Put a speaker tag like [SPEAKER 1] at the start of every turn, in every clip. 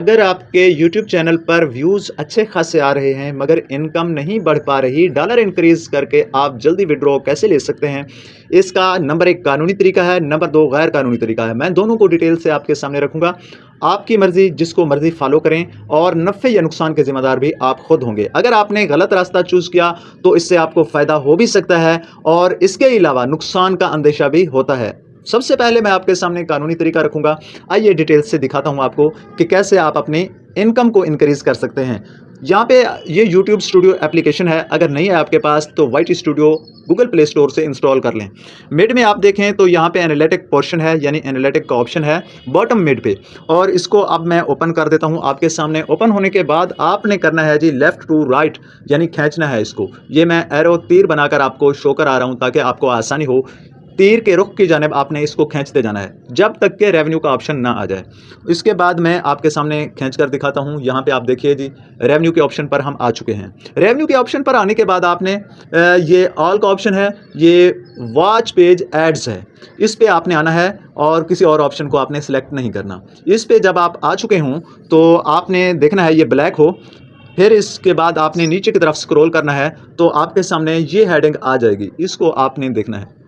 [SPEAKER 1] अगर आपके YouTube channel पर व्यूज़ अच्छे खासे आ रहे हैं मगर इनकम नहीं बढ़ पा रही, डॉलर इंक्रीज़ करके आप जल्दी विड्रॉ कैसे ले सकते हैं? इसका नंबर 1 कानूनी तरीका है, नंबर 2 गैर कानूनी तरीका है। मैं दोनों को डिटेल से आपके सामने रखूँगा। आपकी मर्ज़ी, जिसको मर्ज़ी फ़ॉलो करें और नफ़े या नुकसान के ज़िम्मेदार भी आप खुद होंगे। अगर आपने गलत रास्ता चूज़ किया तो इससे आपको फ़ायदा हो भी सकता है और इसके अलावा नुकसान का अंदेशा भी होता है। सबसे पहले मैं आपके सामने कानूनी तरीका रखूंगा। आइए डिटेल से दिखाता हूं आपको कि कैसे आप अपनी इनकम को इंक्रीज कर सकते हैं। यहाँ पे ये YouTube स्टूडियो एप्लीकेशन है, अगर नहीं है आपके पास तो YT studio Google play store से इंस्टॉल कर लें। मिड में आप देखें तो यहाँ पे एनालिटिक पोर्शन है, यानी एनालिटिक का ऑप्शन है बॉटम मिड पे, और इसको अब मैं ओपन कर देता हूँ आपके सामने। ओपन होने के बाद आपने करना है जी लेफ़्ट टू राइट, यानी खींचना है इसको। ये मैं एरो तीर बनाकर आपको शो करा रहा हूँ ताकि आपको आसानी हो। तीर के रुख की जानिब आपने इसको खींचते जाना है जब तक के रेवेन्यू का ऑप्शन ना आ जाए। इसके बाद मैं आपके सामने खींच कर दिखाता हूं। यहाँ पे आप देखिए जी, रेवेन्यू के ऑप्शन पर हम आ चुके हैं। रेवेन्यू के ऑप्शन पर आने के बाद आपने ये ऑल का ऑप्शन है, ये वॉच पेज एड्स है, इस पे आपने आना है और किसी और ऑप्शन को आपने सेलेक्ट नहीं करना। इस पे जब आप आ चुके हों तो आपने देखना है ये ब्लैक हो, फिर इसके बाद आपने नीचे की तरफ स्क्रॉल करना है तो आपके सामने ये हेडिंग आ जाएगी, इसको आपने देखना है।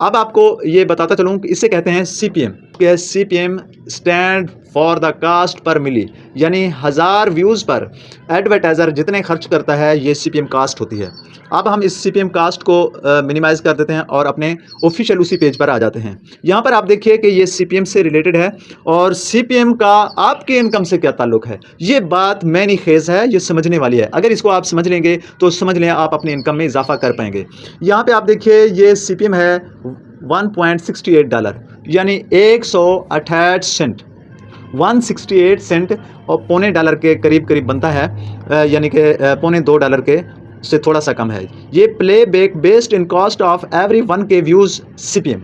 [SPEAKER 1] अब आपको ये बताता चलूँ कि इसे कहते हैं CPM। CPM stand for the cost per mille, यानी 1000 व्यूज़ पर एडवर्टाइज़र जितने खर्च करता है ये CPM कास्ट होती है। अब हम इस CPM कास्ट को मिनिमाइज़ कर देते हैं और अपने ऑफिशियल उसी पेज पर आ जाते हैं। यहाँ पर आप देखिए कि ये CPM से रिलेटेड है और CPM का आपके इनकम से क्या ताल्लुक है। ये बात मैनी खेज़ है, ये समझने वाली है। अगर इसको आप समझ लेंगे तो समझ लें आप अपनी इनकम में इजाफा कर पाएंगे। यहाँ पे आप देखिए ये CPM है $1.68, यानी 168 सेंट, 168 सेंट और पौने डॉलर के करीब करीब बनता है, यानी कि पौने $2 के से थोड़ा सा कम है। ये play back based in cost of every 1K views CPM।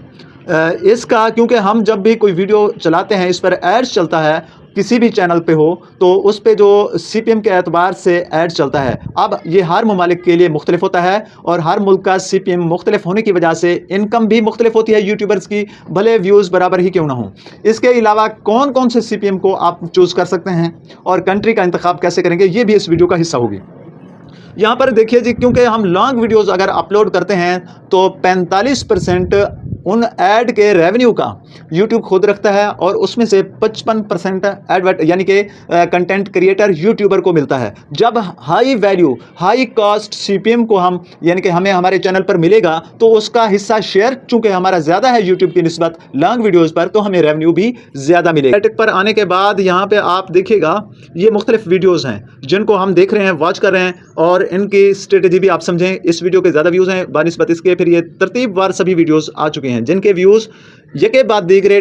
[SPEAKER 1] इसका क्योंकि हम जब भी कोई वीडियो चलाते हैं इस पर एड्स चलता है, किसी भी चैनल पे हो तो उस पे जो CPM के एतबार से ऐड चलता है। अब ये हर ममालिक के लिए मुख्तलिफ होता है और हर मुल्क का CPM मुख्तलिफ होने की वजह से इनकम भी मुख्तलिफ होती है यूट्यूबर्स की, भले व्यूज़ बराबर ही क्यों ना हो। इसके अलावा कौन कौन से CPM को आप चूज़ कर सकते हैं और कंट्री का इंतखाब कैसे करेंगे, ये भी इस वीडियो का हिस्सा होगी। यहाँ पर देखिए जी, क्योंकि हम लॉन्ग वीडियोस अगर अपलोड करते हैं तो 45% उन ऐड के रेवेन्यू का YouTube खुद रखता है और उसमें से 55% एडवर्ट यानी कि कंटेंट क्रिएटर यूट्यूबर को मिलता है। जब high value high cost CPM को हम यानी कि हमें हमारे चैनल पर मिलेगा तो उसका हिस्सा शेयर चूँकि हमारा ज़्यादा है यूट्यूब की निस्बत लॉन्ग वीडियोज़ पर, तो हमें रेवेन्यू भी ज़्यादा मिलेगा। एडिट पर आने के बाद यहाँ पर आप देखिएगा ये मुख्तलिफ वीडियोज़ हैं जिनको हम देख रहे हैं, वॉच कर रहे हैं और इनकी स्ट्रेटजी भी आप समझें। इस वीडियो के ज़्यादा व्यूज़ हैं बानिस्बत इसके, फिर ये तरतीबवार सभी वीडियोज़ आ चुके हैं जिनके व्यूज़ यके बाद दीगरे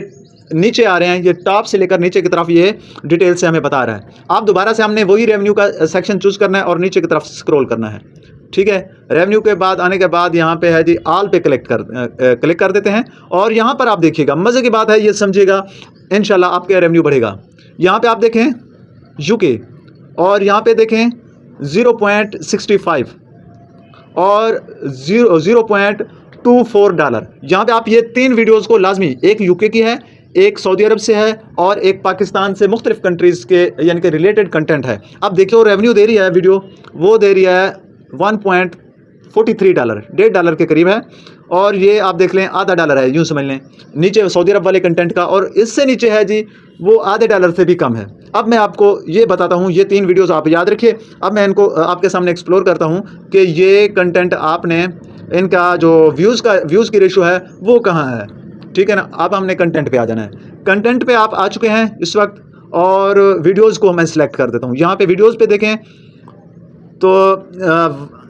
[SPEAKER 1] नीचे आ रहे हैं। ये टॉप से लेकर नीचे की तरफ ये डिटेल से हमें बता रहा है। आप दोबारा से हमने वही रेवेन्यू का सेक्शन चूज़ करना है और नीचे की तरफ स्क्रॉल करना है, ठीक है। रेवेन्यू के बाद आने के बाद यहाँ पे है जी ऑल पे क्लिक कर देते हैं और यहाँ पर आप देखिएगा, मज़े की बात है, ये समझिएगा, इंशाल्लाह आपके रेवेन्यू बढ़ेगा। यहाँ पे आप देखें UK और यहाँ पे देखें 0.65 और $0.24। यहाँ पे आप ये 3 वीडियोज़ को लाजमी, एक UK की है, एक सऊदी अरब से है और एक पाकिस्तान से, मुख्तलिफ कंट्रीज़ के यानी कि रिलेटेड कंटेंट है। अब देखिए रेवेन्यू दे रही है वीडियो, वो दे रही है $1.43, $1.5 के करीब है और ये आप देख लें आधा $1 है, यूँ समझ लें, नीचे सऊदी अरब वाले कंटेंट का, और इससे नीचे है जी वो आधे $1 से भी कम है। अब मैं आपको ये बताता हूँ, ये 3 वीडियोज़ आप याद रखिए। अब मैं इनको आपके सामने एक्सप्लोर करता हूँ कि ये कंटेंट आपने, इनका जो व्यूज़ की रेशो है वो कहाँ है, ठीक है ना। अब हमने कंटेंट पे आ जाना है। कंटेंट पे आप आ चुके हैं इस वक्त और वीडियोज़ को मैं सिलेक्ट कर देता हूँ। यहाँ पे वीडियोज़ पे देखें तो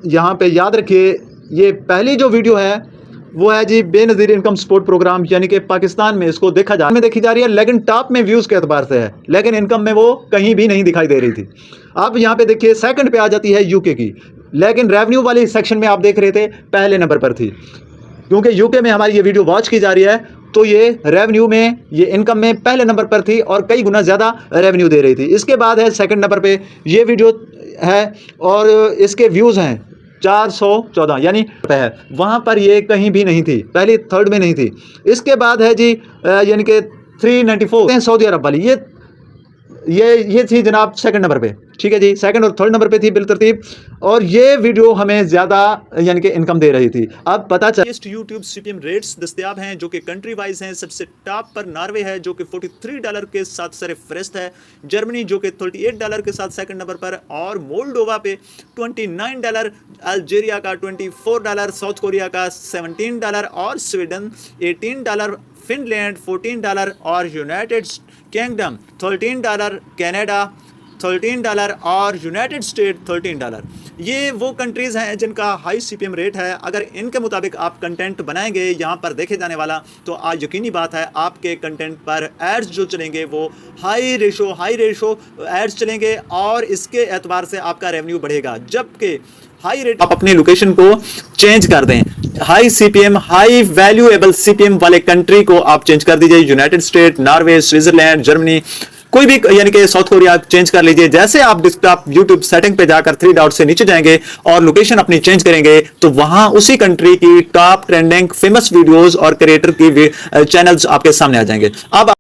[SPEAKER 1] यहाँ पे याद रखिए ये पहली जो वीडियो है वो है जी बेनज़ीर इनकम सपोर्ट प्रोग्राम, यानी कि पाकिस्तान में इसको देखी जा रही है, लेकिन टॉप में व्यूज़ के एतबार से है, लेकिन इनकम में वो कहीं भी नहीं दिखाई दे रही थी। अब यहाँ पे देखिए सेकंड पे आ जाती है UK की, लेकिन रेवेन्यू वाली सेक्शन में आप देख रहे थे पहले नंबर पर थी। क्योंकि UK में हमारी ये वीडियो वॉच की जा रही है तो ये रेवेन्यू में, ये इनकम में पहले नंबर पर थी और कई गुना ज़्यादा रेवेन्यू दे रही थी। इसके बाद है सेकंड नंबर पे ये वीडियो है और इसके व्यूज़ हैं 414, यानी है, वहाँ पर ये कहीं भी नहीं थी, पहली थर्ड में नहीं थी। इसके बाद है जी यानी कि 394 सऊदी अरब वाली, ये ये थी जनाब सेकंड नंबर पे, ठीक है जी, सेकंड और थर्ड नंबर पे थी बिलतरतीब। और ये वीडियो हमें ज़्यादा यानी कि इनकम दे रही थी। अब पता चला यूट्यूब CPM रेट्स दस्तयाब हैं जो कि कंट्री वाइज हैं। सबसे टॉप पर नॉर्वे है जो कि $43 के साथ सरफहरिस्त है, जर्मनी जो कि $38 के साथ सेकंड नंबर पर, और मोल्डोवा पे $29, अल्जीरिया का $24, साउथ कोरिया का $17 और स्वीडन $18, फिनलैंड $14 और यूनाइटेड किंगडम $13, कनाडा $13 और यूनाइटेड स्टेट $13। ये वो कंट्रीज़ हैं जिनका हाई CPM रेट है। अगर इनके मुताबिक आप कंटेंट बनाएंगे यहाँ पर देखे जाने वाला, तो आज यकीनी बात है आपके कंटेंट पर एड्स जो चलेंगे वो हाई रेशो एड्स चलेंगे और इसके एतबार से आपका रेवेन्यू बढ़ेगा। जबकि हाई रेट आप अपनी लोकेशन को चेंज कर दें, high CPM high valuable CPM वाले कंट्री को आप चेंज कर दीजिए, United state, Norway, Switzerland, Germany, कोई भी यानी कि साउथ कोरिया चेंज कर लीजिए। जैसे आप डेस्कटॉप यूट्यूब सेटिंग पे जाकर 3 डॉट से नीचे जाएंगे और लोकेशन अपनी चेंज करेंगे तो वहां उसी कंट्री की टॉप ट्रेंडिंग फेमस वीडियोस और क्रिएटर की चैनल्स आपके सामने आ जाएंगे। अब